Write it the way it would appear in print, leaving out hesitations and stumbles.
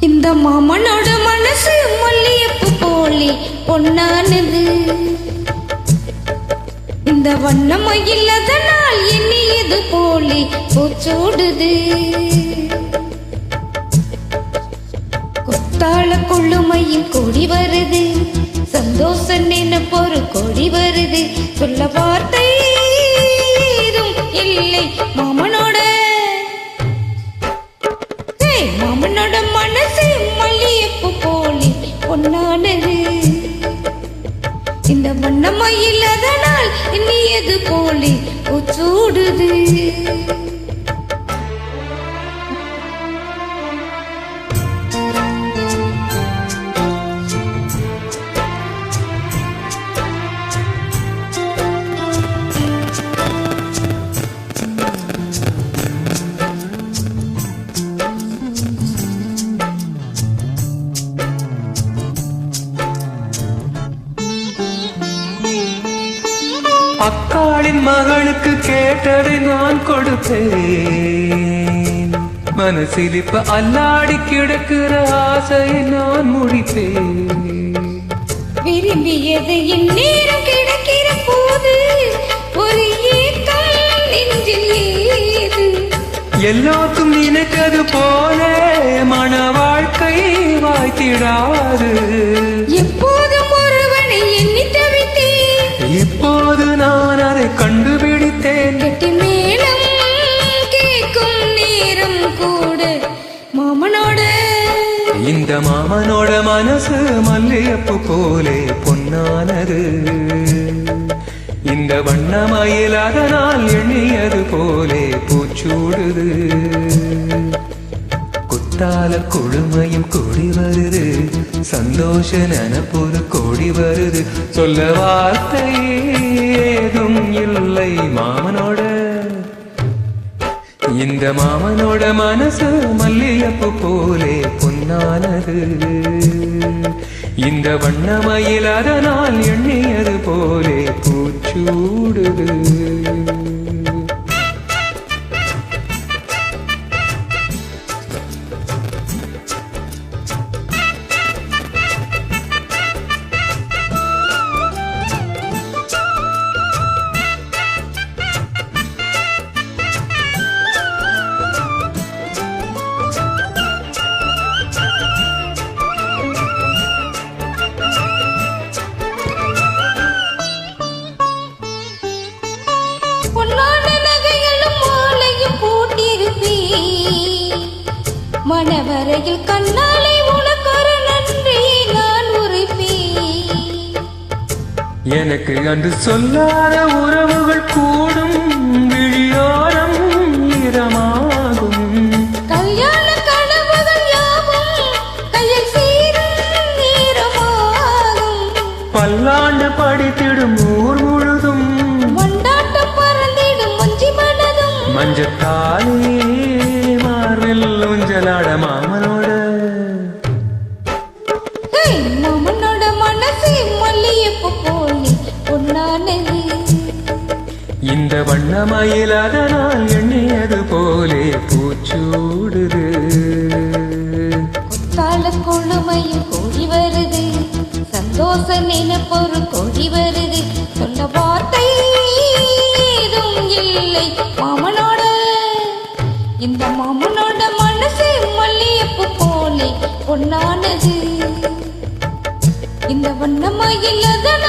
இந்த மாமனோட மனசு மல்லியப்பு போலி பொன்னானது. இந்த வண்ணமயில் அதனால் எண்ணியது போலி பூச்சூடுது. குத்தாள கொள்ளுமையில் கொடி வருது, சந்தோஷ நினைப்பொரு கொடி வருது. சொல்ல வார்த்தை ஏதும் இல்லை மாமனோட மாமனோட மனசு மல்லியப்பு போலி பொன்னானது. இந்த வண்ணமயில் அதனால் எண்ணியது போலி பூச்சூடுது. அக்காளின் மகளுக்கு கேட்டதை நான் கொடுத்தேன். மனசில் இப்ப அல்லாடி கிடக்கிற ஆசையை நான் முடிப்பேன். விரும்பியது என் நேரம் கிடைக்கிற போது ஒரு ஏக்கம் நெஞ்சில் ஏது. எல்லோருக்கும் நினைத்தது போல மன வாழ்க்கை வாய்த்திடாது. எப்போதும் ஒருவனை எண்ணி தவித்தேன், இப்போது நான் அதை கண்டுபிடித்தேன். கெட்டி மேளம் கேட்கும் நேரம் கூட மாமனோட இந்த மாமனோட மனசு மல்லியப்பு போலே பொன்னானது. இந்த வண்ணமயில் அதனால் எண்ணியது போலே பூச்சூடுது. குத்தால கொழுமையும் கொடி வருது, சந்தோஷ நினப்பொரு கொடி வருது. சொல்ல வார்த்தை ஏதும் இல்லை மாமனோட. இந்த மாமனோட மனசு மல்லியப்பு போலே பொன்னானது. இந்த வண்ணமயில் அதனால் எண்ணியது போலே பூச்சூடுது. பொன்னான நகைகளும் மாலையும் போட்டிருப்பேன். மணவரையில் கண்ணாலை உனக்கொரு நன்றி நான் உரைப்பேன். எனக்கு அன்று சொல்லாத உறவுகள் கூடும், விழியோரம் ஈரமாகும். கல்யாண கனவுகள் யாவும் கையில் சீரும் நேரமாகும். பல்லாண்டு படித்திடும் ஊர் முழுதும் கொண்டாட்டம் பறந்திடும் மஞ்சி மனதும். மஞ்சத்தாலே மார்பில் ஊஞ்சலாட மாமனோட. மாமனோட மனசு மல்லியப்பு போலி பொன்னானது. இந்த வண்ணமயில் அதனால் எண்ணியது போலே பூச்சூடுது. குத்தால கொழுமையும் கொடி வருது, சந்தோஷ நினைப்பொரு கொடி வருது. சொல்ல வார்த்தை ஏதும் இல்லை மாமனோட. இந்த மாமனோட மனசு மல்லியப்பு போலே பொன்னானது. இந்த வண்ணமயில் அதனால்